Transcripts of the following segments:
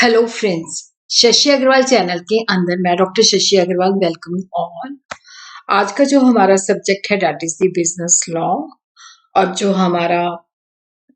Hello friends, Shashi Agarwal channel के अंदर मैं doctor Shashi Agarwal welcome all. आज का जो हमारा सब्जेक्ट है that is the business law और जो हमारा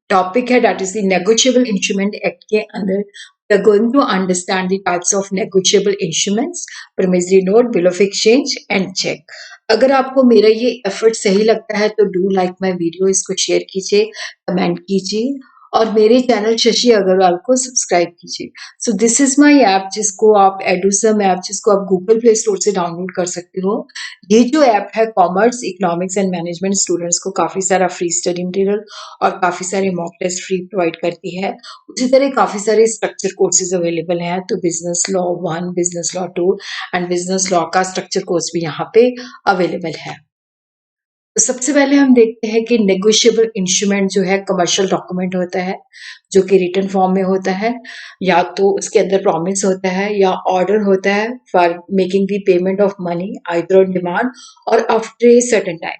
टॉपिक है that is the negotiable instrument act के अंदर we are going to understand the types of negotiable instruments, promissory note, bill of exchange and cheque. अगर आपको मेरा ये एफर्ट सही लगता है तो डू लाइक माय वीडियो, इसको शेयर कीजिए, कमेंट कीजिए और मेरे चैनल शशि अग्रवाल को सब्सक्राइब कीजिए। So this is my app जिसको आप एडुसम ऐप जिसको आप गूगल प्ले स्टोर से डाउनलोड कर सकते हो। ये जो ऐप है commerce, economics and management students को काफी सारा फ्री स्टडी मटेरियल और काफी सारे मॉक टेस्ट फ्री प्रोवाइड करती है। उसी तरह काफी सारे स्ट्रक्चर कोर्सेज अवेलेबल हैं, तो business law 1, business law 2 and business law का स्ट्रक्चर कोर्स भी यहाँ पे अवेलेबल है। तो सबसे पहले हम देखते हैं कि नेगोशिएबल इंस्ट्रूमेंट जो है कमर्शियल डॉक्यूमेंट होता है जो कि रिटन फॉर्म में होता है, या तो उसके अंदर प्रॉमिस होता है या ऑर्डर होता है for making the payment of money either on demand or after a certain time.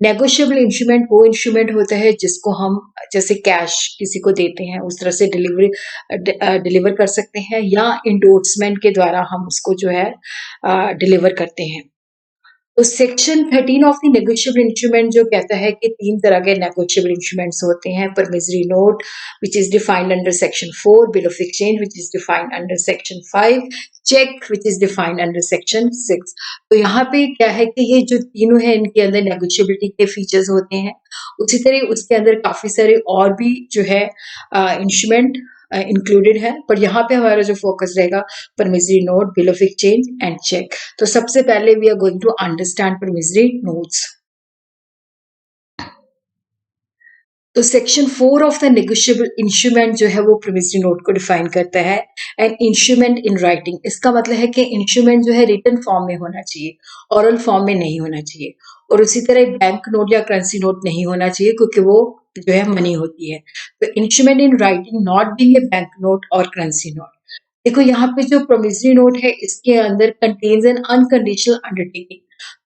Negotiable instrument वो इंस्ट्रूमेंट होता है जिसको हम जैसे कैश किसी को देते हैं उस तरह से डिलीवर कर सकते हैं, या इंडोर्समेंट के द्वारा हम उसको जो है डिलीवर करते हैं। तो section 13 of the negotiable instrument जो कहता है कि 3 तरह के नेगोशिएबल इंस्ट्रूमेंट्स होते हैं, promissory note which is defined under section 4, bill of exchange which is defined under section 5, cheque which is defined under section 6। तो यहाँ पे क्या है कि ये जो तीनों है इनके अंदर नेगोशिएबिलिटी के फीचर्स होते हैं। उसी तरह उसके अंदर काफी सारे और भी जो है इंस्ट्रूमेंट इंक्लूडेड है, पर यहाँ पे हमारा जो फोकस रहेगा promissory note, bill of exchange and cheque. तो सबसे पहले we are going to understand promissory notes. तो section 4 of the negotiable instrument जो है वो प्रॉमिसरी नोट को डिफाइन करता है। एंड इंस्ट्रूमेंट इन राइटिंग, इसका मतलब है कि इंस्ट्रूमेंट जो है रिटन फॉर्म में होना चाहिए, ऑरल फॉर्म में नहीं होना चाहिए। और उसी तरह बैंक नोट या करेंसी नोट नहीं होना चाहिए क्योंकि वो जो है मनी होती है। तो instrument in writing not being a bank note और करेंसी नोट। देखो यहाँ पे जो प्रॉमिसरी नोट है इसके अंदर कंटेन्स एन अनकंडीशनल अंडरटेकिंग।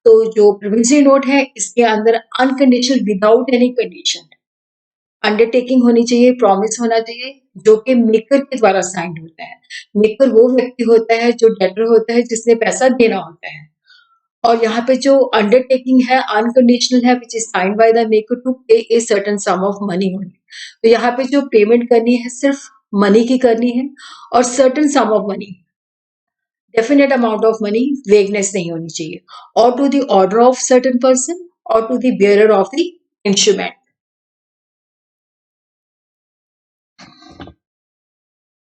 तो जो प्रॉमिसरी नोट है इसके अंदर unconditional without any condition undertaking होनी चाहिए, प्रॉमिस होना चाहिए जो कि मेकर के द्वारा साइन होता है। मेकर वो व्यक्ति होता है जो डेटर होता है जिसने पैसा देना होता है। और यहाँ पे जो अंडरटेकिंग है अनकंडीशनल है which is signed by the maker to pay a certain sum of money only. तो यहाँ पे जो पेमेंट करनी है सिर्फ मनी की करनी है और certain sum of money, definite amount of money, vagueness नहीं होनी चाहिए। और to the order of certain person और to the bearer of the instrument.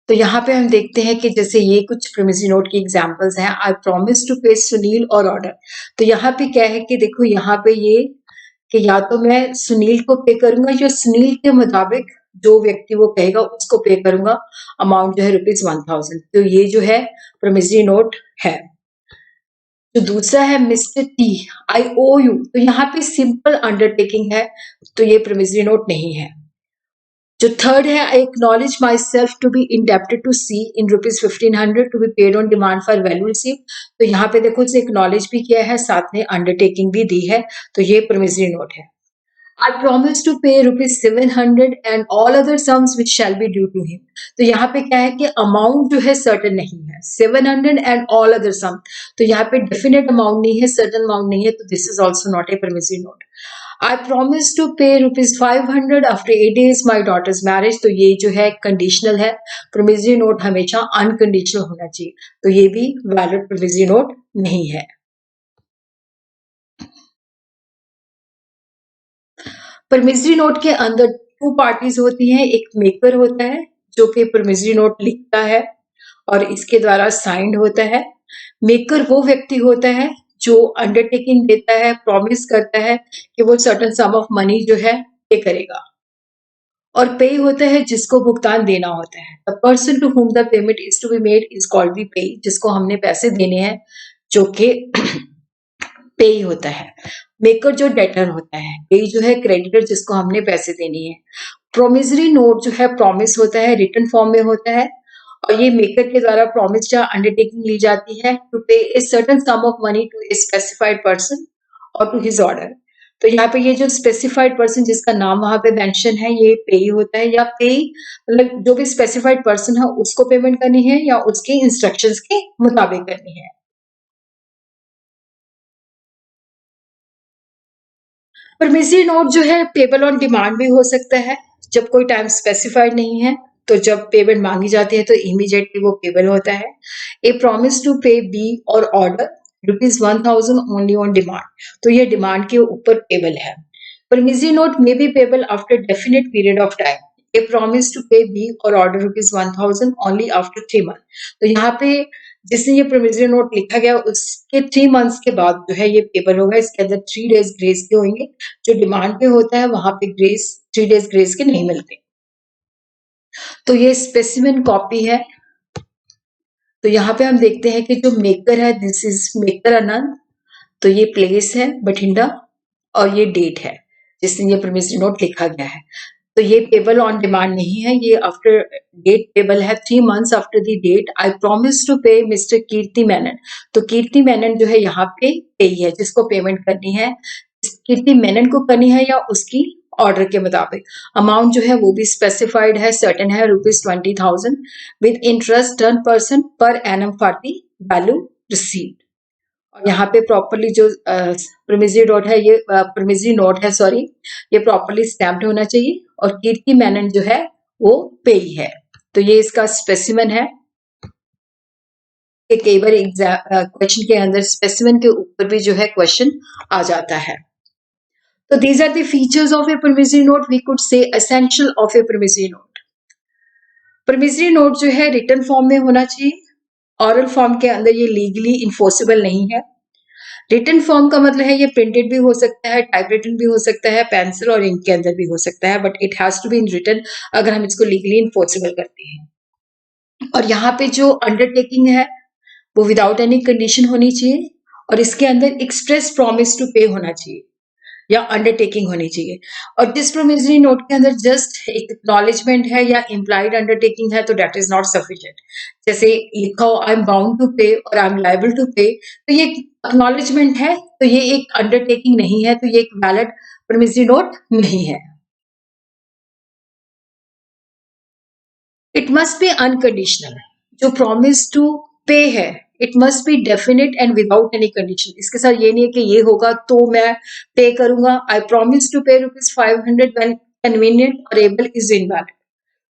तो यहाँ पे हम देखते हैं कि जैसे ये कुछ प्रॉमिसरी नोट की एग्जांपल्स हैं। आई प्रॉमिस टू पे सुनील और ऑर्डर। तो यहाँ पे क्या है कि देखो यहाँ पे ये कि या तो मैं सुनील को पे करूंगा या सुनील के मुताबिक जो व्यक्ति वो कहेगा उसको पे करूंगा, अमाउंट जो है ₹1000। तो ये जो है प्रॉमिसरी नोट है। तो दूसरा है mister T, I O U. तो यहाँ पे सिंपल अंडरटेकिंग है, तो ये प्रॉमिसरी नोट नहीं है। जो थर्ड है, I acknowledge myself to be indebted to C in ₹1500 to be paid on demand for value receive. तो यहाँ पे देखो उसे एक्नॉलेज भी किया है, साथ में अंडरटेकिंग भी दी है, तो ये प्रॉमिसरी नोट है। आई promise to pay ₹700 and all other sums which shall be due to him. तो यहाँ पे क्या है कि अमाउंट जो है सर्टन नहीं है, 700 एंड ऑल अदर सम। तो यहाँ पे डेफिनेट अमाउंट नहीं है, सर्टन अमाउंट नहीं है, तो this is also not a promissory note. I promise to pay ₹500 after 8 days my daughter's marriage. तो ये जो है कंडीशनल है, प्रॉमिसरी नोट हमेशा अनकंडीशनल होना चाहिए, तो ये भी वैलिड प्रॉमिसरी नोट नहीं है। प्रॉमिसरी नोट के अंदर 2 पार्टीज होती हैं, एक मेकर होता है जो कि प्रॉमिसरी नोट लिखता है और इसके द्वारा साइंड होता है। मेकर वो व्यक्ति होता है जो अंडरटेकिंग देता है, प्रॉमिस करता है कि वो सर्टेन सम ऑफ मनी जो है पे करेगा। और पे होता है जिसको भुगतान देना होता है। The person to whom the payment is to be made is called the payee, जिसको हमने पैसे देने हैं जो कि पे होता है। मेकर जो डेटर होता है, पे जो है क्रेडिटर जिसको हमने पैसे देने हैं। प्रोमिसरी नोट जो है प्रॉमिस होता है, रिटन फॉर्म में होता है और ये मेकर के द्वारा प्रॉमिस या अंडरटेकिंग ली जाती है to pay a certain sum of money to a specified person और टू हिज ऑर्डर। तो यहाँ पे ये जो स्पेसिफाइड पर्सन जिसका नाम वहां पे मेंशन है ये पेई होता है, या पेई मतलब जो भी स्पेसिफाइड पर्सन है उसको पेमेंट करनी है या उसके इंस्ट्रक्शंस के मुताबिक करनी है। परमिसिव नोट जो है पेबल ऑन डिमांड भी हो सकता है, जब कोई टाइम स्पेसिफाइड नहीं है तो जब पेमेंट मांगी जाती है तो इमीडिएटली वो पेबल होता है। A promise to pay B or order ₹1000 only on demand, तो ये डिमांड के ऊपर पेबल है। Promissory note may be payable after definite period of time. A promise to pay B or order ₹1000 only after 3 month. तो यहाँ पे जिसने ये प्रोविजनल नोट लिखा गया उसके 3 मंथ्स के बाद जो है ये पेपर होगा। इसके अंदर 3 डेज ग्रेस के होंगे। जो डिमांड पे होता है वहां पे ग्रेस 3 डेज ग्रेस के नहीं मिलते। तो ये स्पेसिमेन कॉपी है। तो यहाँ पे हम देखते हैं कि जो मेकर है दिस इज मेकर आनंद। तो ये प्लेस है बठिंडा और ये डेट है जिसने ये प्रोमिसरी नोट लिखा गया है। तो ये पेबल ऑन डिमांड नहीं है, ये आफ्टर डेट पेबल है। 3 months after the date I promise to pay mister Kirti Menon. तो कीर्ति मेनन जो है यहाँ पे पे है जिसको पेमेंट करनी है, कीर्ति मेनन को करनी है या उसकी ऑर्डर के मुताबिक। अमाउंट जो है वो भी स्पेसिफाइड है, सर्टेन है, ₹20,000 with interest turn person per annum for the value received. और यहाँ पे प्रॉपरली जो प्रोमिसरी नोट है ये प्रोमिसरी नोट है सॉरी, ये प्रॉपरली स्टैम्प्ड होना चाहिए। और कीर्ति मेनन जो है वो पेई है। तो ये इसका स्पेसिमेन है। कई बार क्वेश्चन के अंदर स्पेसिमेन के ऊपर भी जो है क्वेश्चन आ जाता है। तो these are the features of a promissory note, we could say essential of a promissory note. Promissory note जो है रिटन फॉर्म में होना चाहिए। ऑरल फॉर्म के अंदर ये लीगली इन्फोर्सेबल नहीं है। रिटन फॉर्म का मतलब है ये प्रिंटेड भी हो सकता है, टाइप रिटन भी हो सकता है, पेंसिल और इंक के अंदर भी हो सकता है, but it has to be in written अगर हम इसको लीगली इन्फोर्सेबल करते हैं। और यहाँ पे जो अंडरटेकिंग है वो विदाउट एनी कंडीशन होनी चाहिए और इसके अंदर एक्सप्रेस प्रॉमिस टू पे होना चाहिए या अंडरटेकिंग होनी चाहिए। और जिस प्रोमिसरी नोट के अंदर जस्ट एक एक्नॉलेजमेंट है या इम्प्लाइड अंडरटेकिंग है तो दैट इज नॉट सफिशिएंट। जैसे लिखा हो आई एम बाउंड टू पे और आई एम लायबल टू पे, तो ये एक्नॉलेजमेंट है, तो ये एक अंडरटेकिंग नहीं है, तो ये एक वैलिड प्रोमिसरी नोट नहीं है। It must B unconditional. जो प्रॉमिस टू पे है it must B definite and without any condition. इसके साथ ये नहीं है कि ये होगा तो मैं पे करूंगा। आई promise to pay ₹500 when convenient और एबल इज इनवैलिड।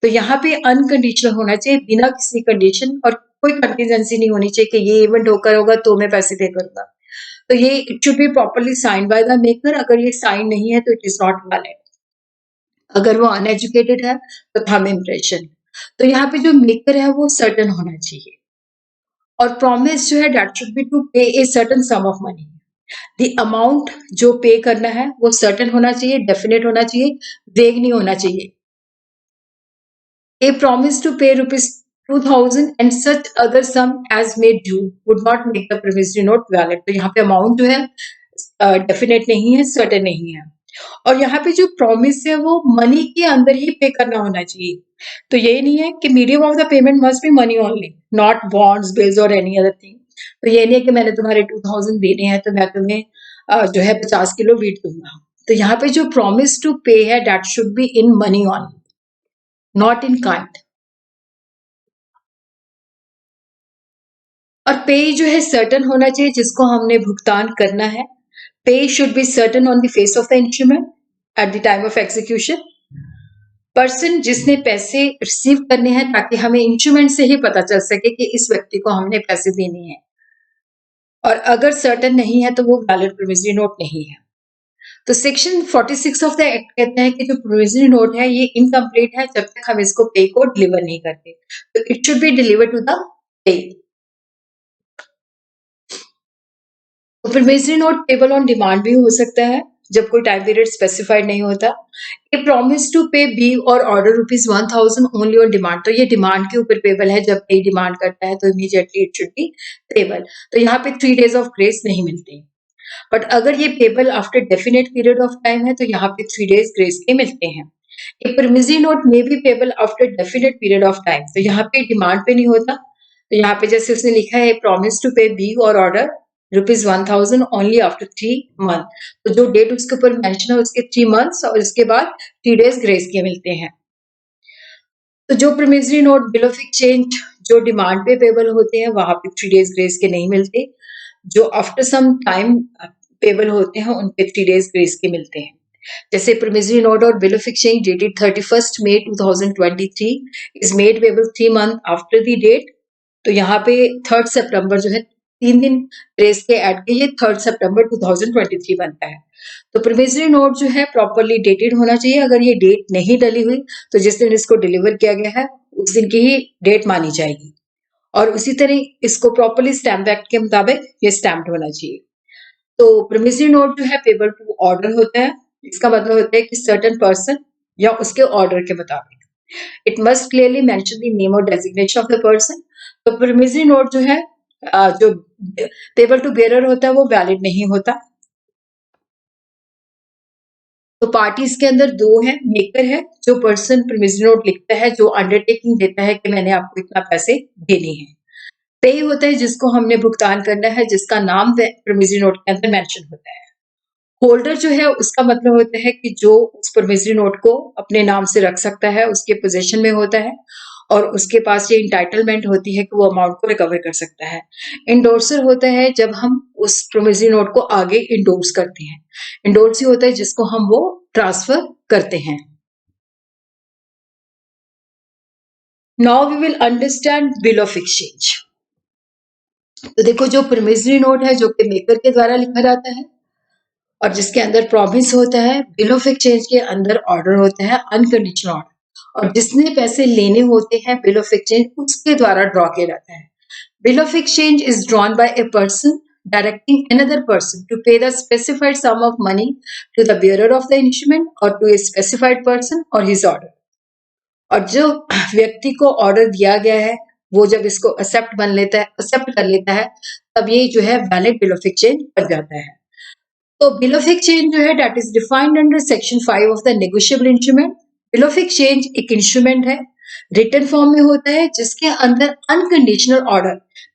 तो यहाँ पे अनकंडीशनल होना चाहिए बिना किसी कंडीशन और कोई कंटीजेंसी नहीं होनी चाहिए कि ये इवेंट होकर होगा तो मैं पैसे पे करूंगा। तो ये it should be properly sign by the maker. अगर ये साइन नहीं है तो इट इज नॉट वैलिड। अगर वो अनएजुकेटेड है तो थंब इम्प्रेशन। तो यहाँ पे जो मेकर है वो सर्टन होना चाहिए। और प्रॉमिस जो है that should be to pay a certain some of money. The amount जो पे करना है वो सर्टन होना चाहिए, डेफिनेट होना चाहिए, वेग नहीं होना चाहिए। ए promise to pay ₹2,000 and such other sum as made due would not make the promissory note valid. तो यहाँ पे अमाउंट जो है डेफिनेट नहीं है, सर्टन नहीं है। और यहाँ पे जो प्रॉमिस है वो मनी के अंदर ही पे करना होना चाहिए। तो ये नहीं है कि medium of the payment must be money only, not bonds, bills और एनी अदर थिंग। तो ये नहीं है कि मैंने तुम्हारे 2000 देने हैं तो मैं तुम्हें जो है 50 किलो वीट दूंगा। तो यहाँ पे जो प्रॉमिस टू पे है that should be in money only, not in kind. और पे जो है सर्टन होना चाहिए जिसको हमने भुगतान करना है। पे should be certain on the face of the instrument at the time of execution. Person जिसने पैसे रिसीव करने हैं ताकि हमें इंस्ट्रूमेंट से ही पता चल सके कि इस व्यक्ति को हमने पैसे देने हैं। और अगर सर्टन नहीं है तो वो वैलिड प्रोमिसरी नोट नहीं है। तो सेक्शन 46 ऑफ द एक्ट कहते हैं कि जो प्रोमिसरी नोट है ये इनकम्प्लीट है जब तक हम इसको पे को डिलीवर नहीं करते। तो it should be deliver to the pay. तो promissory note payable on demand भी हो सकता है जब कोई टाइम पीरियड स्पेसिफाइड नहीं होता। ए promise to pay B or order ₹1000 only on demand. तो ये डिमांड के ऊपर पेबल है, जब पे डिमांड करता है तो immediately it should be payable. तो यहाँ पे 3 डेज ऑफ ग्रेस नहीं मिलती। बट अगर ये payable after definite period of time है तो यहाँ पे 3 डेज ग्रेस के मिलते हैं। A promissory note may be payable after definite period of time. तो यहाँ पे डिमांड पे नहीं होता। तो यहाँ पे जैसे उसने लिखा है promise to pay B or order ₹1000 only after 3 month. तो जो डेट उसके ऊपर मेंशन है उसके 3 मंथ्स और इसके बाद 3 days ग्रेस के मिलते हैं। तो जो promissory note bill of exchange जो डिमांड पे पेबल होते हैं वहां पे 3 days ग्रेस के नहीं मिलते। जो आफ्टर सम टाइम पेबल होते हैं उन पे 3 days ग्रेस के मिलते हैं। जैसे प्रोमिसरी नोट और bill of exchange dated 31st May 2023 is made payable 3 month after the date. तो यहाँ पे 3rd सितंबर जो है 3 दिन ग्रेस के ऐड के ये 3rd सितंबर 2023 बनता है। तो प्रोमिसरी नोट जो है प्रॉपरली डेटेड होना चाहिए। अगर ये डेट नहीं डली हुई तो जिस दिन इसको डिलीवर किया गया है उस दिन की ही डेट मानी जाएगी और उसी तरह इसको प्रॉपरली स्टैम्प एक्ट के मुताबिक ये स्टैम्प्ड होना चाहिए। तो प्रोमिसरी नोट जो है पेबल टू ऑर्डर होता है। इसका मतलब होता है कि सर्टेन पर्सन या उसके ऑर्डर के मुताबिक it must clearly mention the name और डेजिग्नेशन ऑफ द पर्सन। तो प्रोमिसरी नोट जो है जो पेबल टू बेयरर होता है वो वैलिड नहीं होता। तो पार्टीज के अंदर दो है, मेकर है जो पर्सन प्रोमिसरी नोट लिखता है जो अंडरटेकिंग देता है कि मैंने आपको इतना पैसे देने हैं। पे होता है जिसको हमने भुगतान करना है जिसका नाम प्रोमिसरी नोट के अंदर मेंशन होता है। होल्डर जो है उसका मतलब होता है कि जो उस प्रोमिसरी नोट को अपने नाम से रख सकता है उसके पोजीशन में होता है और उसके पास ये इंटाइटलमेंट होती है कि वो अमाउंट को रिकवर कर सकता है। इंडोर्सर होता है जब हम उस प्रोमिसरी नोट को आगे इंडोर्स करते हैं। इंडोर्स ही होता है जिसको हम वो ट्रांसफर करते हैं। Now we will understand bill of exchange. तो देखो जो प्रोमिसरी नोट है जो कि मेकर के द्वारा लिखा जाता है और जिसके अंदर प्रॉमिस होता है, बिल ऑफ एक्सचेंज के अंदर ऑर्डर होता है अनकंडीशनल ऑर्डर और जिसने पैसे लेने होते हैं बिल ऑफ एक्सचेंज उसके द्वारा ड्रॉ किया जाता है। Bill of exchange is drawn by a person directing another person to pay the specified sum of money to the bearer of the instrument or to a specified person or his order। और जो व्यक्ति को order दिया गया है वो जब इसको एक्सेप्ट कर लेता है तब ये जो है वैलिड बिल ऑफ एक्सचेंज बन जाता है। तो बिल ऑफ एक्सचेंज जो है that is defined under section 5 of the negotiable instrument. Bill of exchange एक इंस्ट्रूमेंट है, रिटन फॉर्म में होता है जिसके अंदर अनकंडीशनल ऑर्डर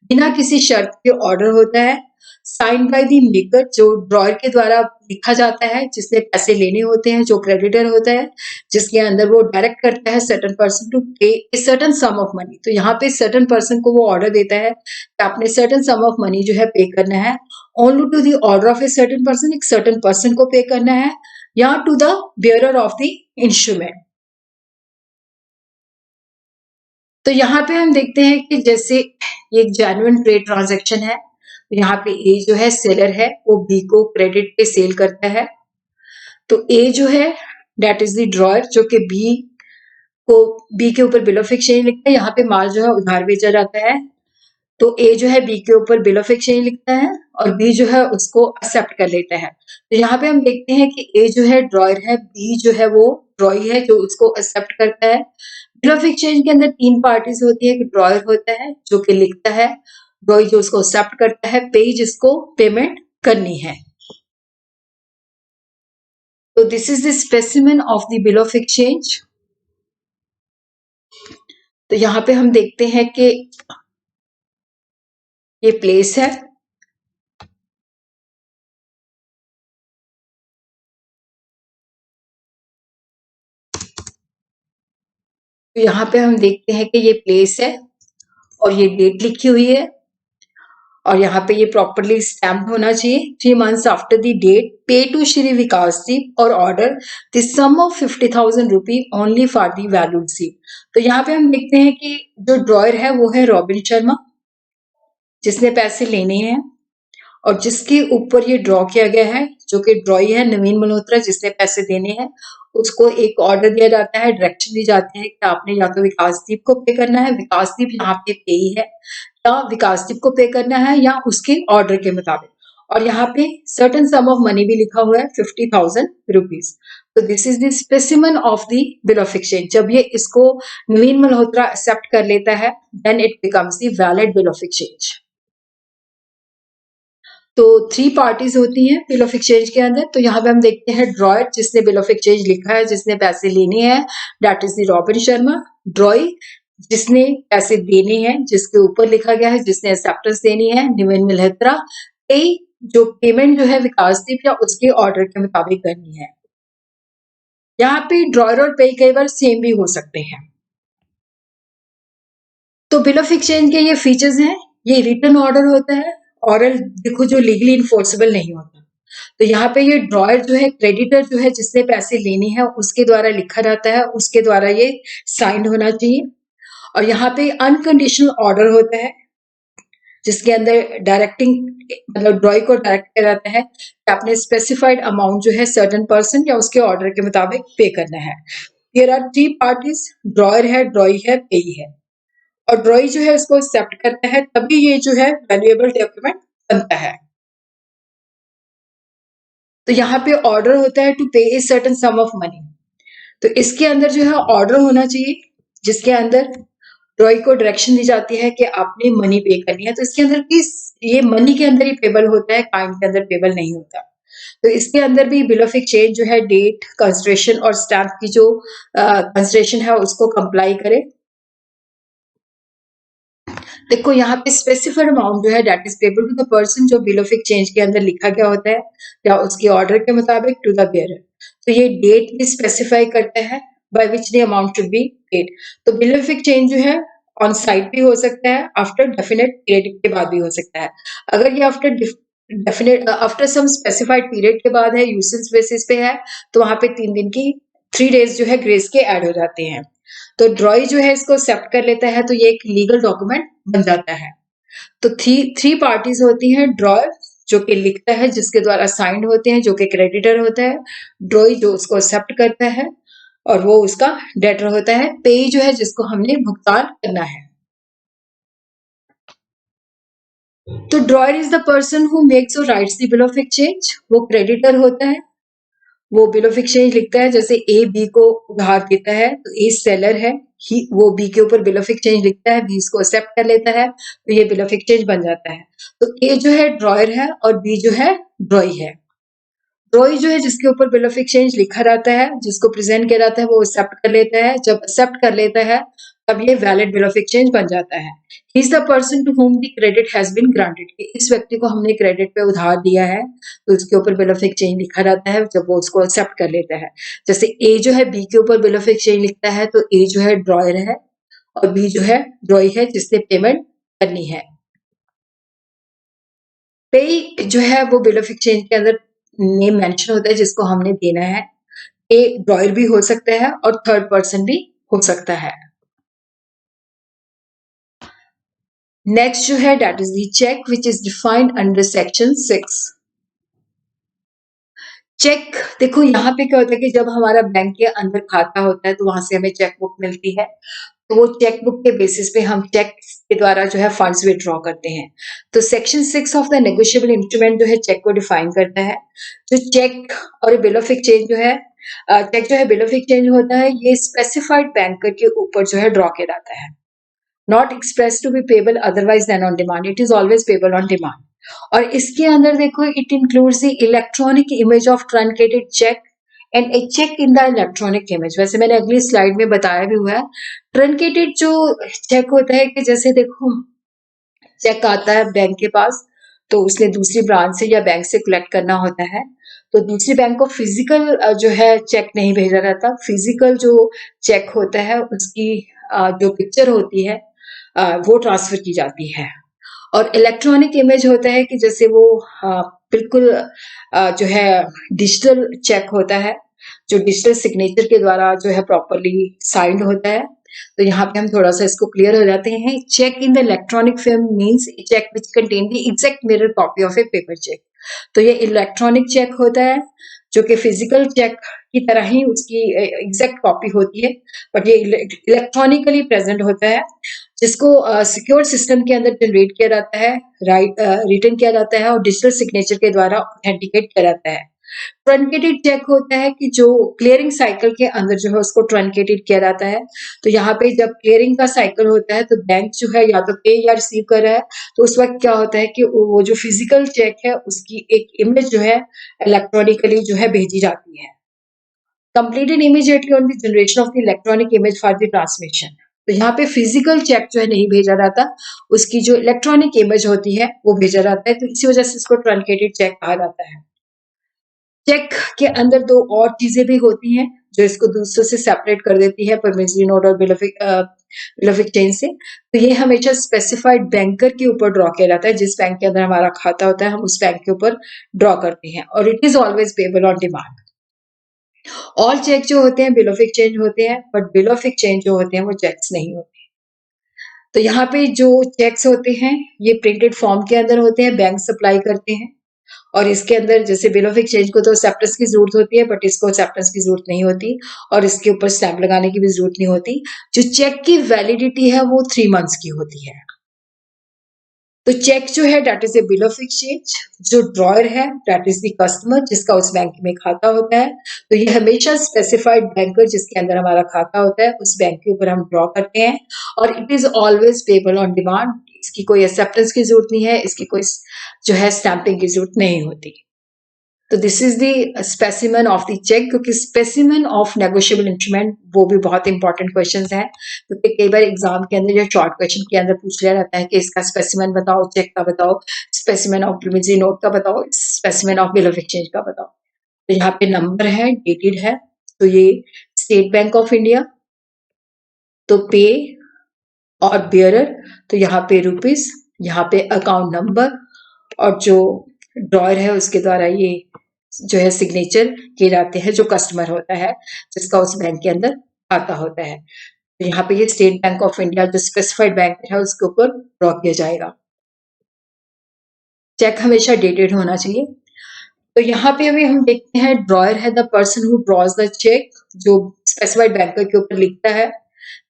बिना किसी शर्त के ऑर्डर होता है, साइन बाय द मेकर जो ड्रॉयर के द्वारा लिखा जाता है जिसने पैसे लेने होते हैं, जो क्रेडिटर होता है जिसके अंदर वो डायरेक्ट करता है certain person to pay a certain sum of money. तो यहाँ पे सर्टेन पर्सन को वो ऑर्डर देता है कि आपने सर्टेन सम ऑफ मनी जो है पे करना है only to the order of a certain person, एक सर्टेन पर्सन को पे करना है या to the bearer of the instrument. तो यहाँ पे हम देखते हैं कि जैसे ये एक जेन्युइन ट्रेड ट्रांजैक्शन है। तो यहाँ पे ए जो है सेलर है वो बी को क्रेडिट पे सेल करता है। तो ए जो है दैट इज द ड्रॉयर जो कि बी के ऊपर बिल ऑफ एक्सचेंज लिखता है। यहाँ पे माल जो है उधार बेचा जाता है तो ए जो है बी के ऊपर बिल ऑफ एक्सचेंज लिखता है और बी जो है उसको एक्सेप्ट कर लेता है। तो यहाँ पे हम देखते हैं कि ए जो है ड्रॉयर है, बी जो है वो ड्रॉई है जो उसको एक्सेप्ट करता है। बिल ऑफ एक्सचेंज के अंदर 3 पार्टीज होती है, ड्रॉयर होता है जो कि लिखता है, ड्रॉई जो उसको एक्सेप्ट करता है, पे जिसको पेमेंट करनी है। तो this is the specimen of the bill of exchange. तो यहाँ पे हम देखते हैं कि ये प्लेस है, तो यहाँ पे हम देखते हैं कि ये प्लेस है और ये डेट लिखी हुई है और यहाँ पे ये प्रॉपरली स्टैम्प होना चाहिए। 3 months after the date pay to Shri Vikasdeep or order the sum of 50,000 rupee only for the valued seat. तो यहाँ पे हम देखते हैं कि जो ड्रॉयर है वो है रॉबिन शर्मा जिसने पैसे लेने हैं और जिसके ऊपर ये ड्रॉ किया गया है जो कि ड्रॉई है नवीन मल्होत्रा जिसने पैसे देने हैं। उसको एक ऑर्डर दिया जाता है, डायरेक्शन दी जाती है कि आपने या तो विकासदीप को पे करना है, विकासदीप यहाँ पे पे ही है, या विकासदीप को पे करना है या उसके ऑर्डर के मुताबिक। और यहाँ पे सर्टेन सम ऑफ मनी भी लिखा हुआ है 50,000 रुपीज। तो this is the specimen of the bill of exchange. जब ये इसको नवीन मल्होत्रा एक्सेप्ट कर लेता है then it becomes the valid bill of exchange. तो 3 पार्टीज होती हैं बिल ऑफ एक्सचेंज के अंदर। तो यहाँ पे हम देखते हैं ड्रॉयर जिसने बिल ऑफ एक्सचेंज लिखा है, जिसने पैसे लेने हैं, that is the robin Sharma. ड्रॉई जिसने पैसे देने हैं, जिसके ऊपर लिखा गया है, जिसने एक्सेप्टेंस देनी है, नवीन मल्होत्रा। पे जो पेमेंट जो है विकासदीप या उसके ऑर्डर के मुताबिक करनी है। यहाँ पे ड्रॉयर और पे कई बार सेम भी हो सकते हैं। तो बिल ऑफ एक्सचेंज के ये फीचर्स हैं। ये रिटन ऑर्डर होता है, ऑरल देखो जो लीगली इन्फोर्सेबल नहीं होता। तो यहाँ पे ये ड्रॉयर जो है क्रेडिटर जो है जिसने पैसे लेने हैं उसके द्वारा लिखा जाता है, उसके द्वारा ये साइंड होना चाहिए। और यहाँ पे अनकंडीशनल ऑर्डर होता है जिसके अंदर डायरेक्टिंग मतलब ड्रॉय को डायरेक्ट किया जाता है कि आपने स्पेसिफाइड अमाउंट जो है सर्टेन पर्सन या उसके ऑर्डर के मुताबिक पे करना है। Here are three parties, drawer है, ड्रॉई है, पेई है। और ड्रॉई जो है उसको एक्सेप्ट करता है तभी ये जो है वैल्यूएबल डॉक्यूमेंट बनता है। तो यहाँ पे ऑर्डर होता है to pay a certain sum of money. तो इसके अंदर जो है ऑर्डर होना चाहिए जिसके अंदर ड्रॉई को डायरेक्शन दी जाती है कि आपने मनी पे करनी है। तो इसके अंदर किस ये मनी के अंदर ही पेबल होता है, काइंड के अंदर पेबल नहीं होता। तो इसके अंदर भी बिल ऑफ एक्सचेंज जो है डेट, कंसिडरेशन और स्टैंप की जो कंसिडरेशन है उसको कंप्लाई करे। देखो यहाँ पे स्पेसिफाइड अमाउंट जो है that is payable to the person जो बिल ऑफ एक्सचेंज के अंदर लिखा गया होता है या उसके ऑर्डर के मुताबिक टू द बेयरर। तो ये डेट भी स्पेसिफाई करता है by which the amount should be paid. तो बिल ऑफ एक्सचेंज जो है ऑन साइट भी हो सकता है, आफ्टर डेफिनेट पीरियड के बाद भी हो सकता है। अगर ये after definite after some specified period के बाद है, यूसेंस बेसिस पे है, तो वहां पे 3 दिन की 3 डेज जो है ग्रेस के ऐड हो जाते हैं। तो ड्रॉई जो है इसको एक्सेप्ट कर लेता है तो ये एक लीगल डॉक्यूमेंट बन जाता है। तो थ्री पार्टीज होती हैं, ड्रॉयर जो कि लिखता है जिसके द्वारा साइंड होते हैं जो कि क्रेडिटर होता है, ड्रॉई जो उसको एक्सेप्ट करता है और वो उसका डेटर होता है, पे जो है जिसको हमने भुगतान करना है। तो drawer is the person who makes or writes the bill of exchange. वो क्रेडिटर होता है, वो बिल ऑफ एक्सचेंज लिखता है। जैसे ए बी को उधार देता है तो ए सेलर है, ही वो बी के ऊपर बिल ऑफ एक्सचेंज लिखता है, बी इसको एक्सेप्ट कर लेता है तो ये बिल ऑफ एक्सचेंज बन जाता है। तो ए जो है ड्रॉयर है और बी जो है ड्रॉई है। ड्रॉई जो है जिसके ऊपर बिल ऑफ एक्सचेंज लिखा रहता है, जिसको प्रेजेंट किया जाता है, वो एक्सेप्ट कर लेता है। जब एक्सेप्ट कर लेता है तब ये वैलिड बिल ऑफ एक्सचेंज बन जाता है। He is the person to whom the credit has been granted. इस व्यक्ति को हमने क्रेडिट पे उधार दिया है तो उसके ऊपर बिल ऑफ एक्सचेंज लिखा रहता है जब वो उसको एक्सेप्ट कर लेता है। जैसे ए जो है बी के ऊपर बिल ऑफ एक्सचेंज लिखता है तो ए जो है ड्रॉयर है और बी जो है ड्रॉई है जिसने पेमेंट करनी है। पे जो है वो बिल ऑफ एक्सचेंज के अंदर नेम मेंशन होता है जिसको हमने देना है। ए ड्रॉयर भी हो सकता है और थर्ड पर्सन भी हो सकता है। नेक्स्ट जो है that is the cheque which is defined under section 6। Cheque देखो यहाँ पे क्या होता है कि जब हमारा बैंक के अंदर खाता होता है तो वहां से हमें चेक बुक मिलती है। तो वो चेक बुक के बेसिस पे हम चेक के द्वारा जो है फंड्स विड्रॉ करते हैं। तो section 6 of the negotiable instrument जो है चेक को डिफाइन करता है। जो चेक और बिल ऑफ एक्सचेंज जो है चेक जो है बिल ऑफ एक्सचेंज होता है, ये स्पेसिफाइड बैंकर के ऊपर जो है ड्रॉ किया जाता है। Not express to be payable otherwise than on demand, it is always payable on demand. और इसके अंदर देखो it includes the electronic image of truncated cheque and a cheque in the electronic image. वैसे मैंने अगली स्लाइड में बताया भी हुआ है। ट्रंकेटेड जो चेक होता है कि जैसे देखो चेक आता है बैंक के पास तो उसने दूसरी ब्रांच से या बैंक से कलेक्ट करना होता है। तो दूसरी बैंक को फिजिकल जो है चेक नहीं भेजा जाता, फिजिकल जो चेक होता है उसकी जो पिक्चर होती है वो ट्रांसफर की जाती है। और इलेक्ट्रॉनिक इमेज होता है कि जैसे वो बिल्कुल जो है डिजिटल चेक होता है जो डिजिटल सिग्नेचर के द्वारा जो है प्रॉपरली साइंड होता है। तो यहाँ पे हम थोड़ा सा इसको क्लियर हो जाते हैं। Cheque in the electronic form means cheque which contain the exact mirror copy of a paper cheque. तो ये इलेक्ट्रॉनिक चेक होता है जो कि फिजिकल चेक की तरह ही उसकी एग्जैक्ट कॉपी होती है, बट ये इलेक्ट्रॉनिकली प्रेजेंट होता है जिसको सिक्योर सिस्टम के अंदर जनरेट किया जाता है, रिटर्न किया जाता है और डिजिटल सिग्नेचर के द्वारा ऑथेंटिकेट किया जाता है। ट्रंकेटेड चेक होता है कि जो क्लियरिंग साइकिल के अंदर जो है उसको ट्रंकेटेड किया जाता है। तो यहाँ पे जब क्लियरिंग का साइकिल होता है तो बैंक जो है या तो पे या रिसीव कर रहा है, तो उस वक्त क्या होता है कि वो जो फिजिकल चेक है उसकी एक इमेज जो है इलेक्ट्रॉनिकली जो है भेजी जाती है। Completed immediately on the generation of the electronic image for the transmission. तो यहाँ पे फिजिकल चेक जो है नहीं भेजा जाता, उसकी जो इलेक्ट्रॉनिक इमेज होती है वो भेजा जाता है, तो इसी वजह से इसको ट्रंकेटेड चेक कहा जाता है। चेक के अंदर दो और चीजें भी होती हैं जो इसको दूसरों से सेपरेट कर देती है, परमिजरी नोट और बिल ऑफ एक्सचेंज से। तो ये हमेशा स्पेसिफाइड बैंकर के ऊपर ड्रॉ किया जाता है, जिस बैंक के अंदर हमारा खाता होता है हम उस बैंक के ऊपर ड्रॉ करते हैं, और it is always payable on demand. All cheque जो होते हैं बिल ऑफ एक्सचेंज होते हैं, बट बिल ऑफ एक्सचेंज जो होते हैं वो चेक्स नहीं होते। तो यहाँ पे जो चेक्स होते हैं ये प्रिंटेड फॉर्म के अंदर होते हैं, बैंक सप्लाई करते हैं, और इसके अंदर जैसे बिल ऑफ एक्सचेंज को तो एक्सेप्टेंस की जरूरत होती है, बट इसको एक्सेप्टेंस की जरूरत नहीं होती, और इसके ऊपर स्टैंप लगाने की भी जरूरत नहीं होती। जो चेक की वैलिडिटी है वो 3 मंथ्स की होती है। तो चेक जो है that is a bill of exchange, जो ड्रॉयर है दैट इज द कस्टमर जिसका उस बैंक में खाता होता है। तो ये हमेशा स्पेसिफाइड बैंकर जिसके अंदर हमारा खाता होता है उस बैंक के ऊपर हम ड्रॉ करते हैं, और it is always payable on demand. इसकी कोई एक्सेप्टेंस की जरूरत नहीं है, इसकी कोई जो है स्टैंपिंग की जरूरत नहीं होती। तो this is the specimen of the cheque, क्योंकि स्पेसिमेन ऑफ नेगोशिएबल इंस्ट्रूमेंट वो भी बहुत इंपॉर्टेंट क्वेश्चंस हैं, क्योंकि कई बार एग्जाम के अंदर या शॉर्ट क्वेश्चन के अंदर पूछ लिया जाता है कि इसका स्पेसिमेन बताओ, चेक का बताओ, स्पेसिमेन ऑफ प्रोमिसरी नोट का बताओ, specimen of bill of exchange का बताओ। तो यहाँ पे नंबर है, डेटेड है, तो ये स्टेट बैंक ऑफ इंडिया, तो पे और बियरर, तो यहाँ पे रुपीज, यहाँ पे अकाउंट नंबर, और जो ड्रॉयर है उसके द्वारा ये जो है सिग्नेचर किए जाते हैं, जो कस्टमर होता है जिसका उस बैंक के अंदर खाता होता है। तो यहाँ पे ये स्टेट बैंक ऑफ इंडिया जो स्पेसिफाइड बैंक है उसके ऊपर ड्रॉ किया जाएगा। चेक हमेशा डेटेड होना चाहिए। तो यहाँ पे अभी हम देखते हैं ड्रॉयर है the person who draws the cheque, जो स्पेसिफाइड बैंकर के ऊपर लिखता है।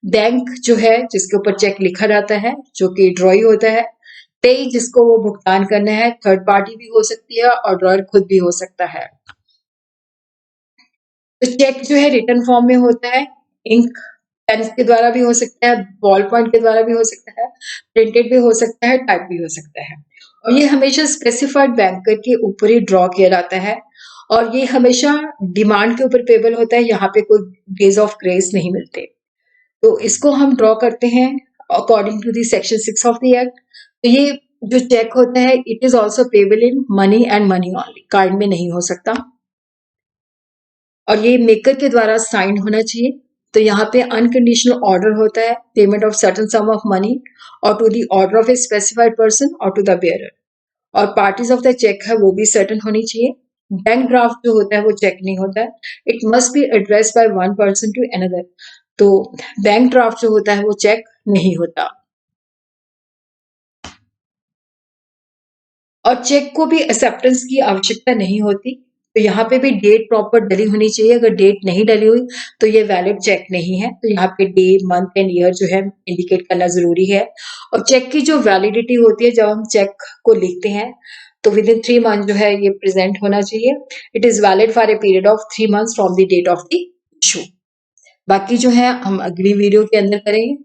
बैंक जो है जिसके ऊपर चेक लिखा जाता है जो कि ड्रॉई होता है। पे जिसको वो भुगतान करना है, थर्ड पार्टी भी हो सकती है और ड्रॉयर खुद भी हो सकता है। तो चेक जो है रिटर्न फॉर्म में होता है, इंक पेन के द्वारा भी हो सकता है, बॉल पॉइंट के द्वारा भी हो सकता है, प्रिंटेड भी हो सकता है, टाइप भी हो सकता है, और ये हमेशा स्पेसिफाइड बैंकर के ऊपर ही ड्रॉ किया जाता है, और ये हमेशा डिमांड के ऊपर पेबल होता है। यहाँ पे कोई डेज ऑफ ग्रेस नहीं मिलते। तो इसको हम ड्रॉ करते हैं according to the section 6 of the act. तो ये जो चेक होता है it is also payable in money and money only, card में नहीं हो सकता, और ये मेकर के द्वारा साइन होना चाहिए। तो यहाँ पे अनकंडीशनल ऑर्डर होता है, payment of certain sum of money or to the order of a specified person और टू द बेयरर, और पार्टीज ऑफ द चेक है वो भी सर्टेन होनी चाहिए। बैंक ड्राफ्ट जो होता है वो चेक नहीं होता है, it must be address by one person to another. तो बैंक ड्राफ्ट जो होता है वो चेक नहीं होता, और चेक को भी एक्सेप्टेंस की आवश्यकता नहीं होती। तो यहाँ पे भी डेट प्रॉपर डली होनी चाहिए, अगर डेट नहीं डली हुई तो ये वैलिड चेक नहीं है। तो यहाँ पे डे, मंथ एंड ईयर जो है इंडिकेट करना जरूरी है। और चेक की जो वैलिडिटी होती है जब हम चेक को लिखते हैं तो विद इन 3 मंथ जो है ये प्रेजेंट होना चाहिए। It is valid for a period of 3 months from the date of the issue. बाकी जो है हम अगली वीडियो के अंदर करेंगे।